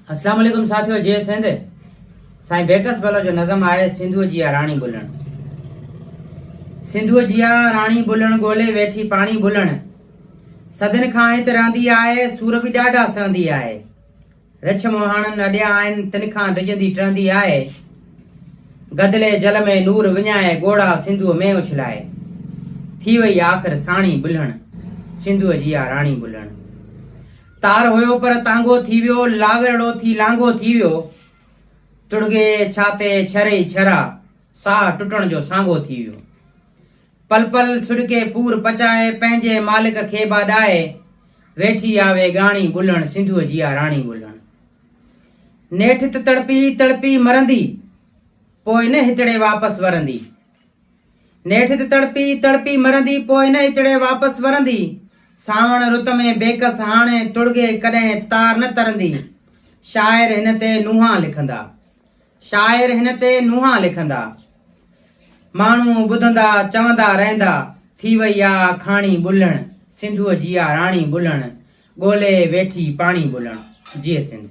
अस्सलाम वालेकुम साथियों, जय सिंध। साईं बेकस बलो जो नज़म आहे सिंधुअ जी राणी बुलण। सिंधुअ जी राणी बुलण गोले वेठी पाणी बुलण, सदन खां हित रहंदी आहे, सूर बि ॾाढा सहंदी आहे। रछ मोहाणनि अॾिया आहिनि, तिन खां डिॼंदी टहंदी आहे। गदले जल में नूर विञाए, गोड़ा सिंधुअ में उछलाए। थी वई आख़िर साणी बुलण, सिंधुअ जी राणी बुलण। तार हुयो पर तांगो थी वियो, लागड़ो थी लांघो थी वियो। तुड़गे छाते छरे छरा, साह टुटण जो सांगो थी वियो। पल पल सुड़के पूर पचाए, पंहिंजे मालिक खे बाॾाए। वेठी आवे गाणी बुलण, सिंधुअ जी राणी बुलण। नेठ तड़पी तड़पी मरंदी, पोइ न हितड़े वापस वरंदी। नेठ तड़पी तड़पी मरंदी, पोइ न हितड़े वापस वरंदी। सावण रुत में बेकस हाणे, तुड़गे कॾहिं तार न तरंदी। शाइर हिन ते नुंहां लिखंदा, शाइर हिन ते नुंहां लिखंदा। माण्हू ॿुधंदा चवंदा रहंदा, थी वई आ खाणी बुलण, सिंधुअ जी राणी बुलण। ॻोल्हे वेठी पाणी बुलण। जी सिंध।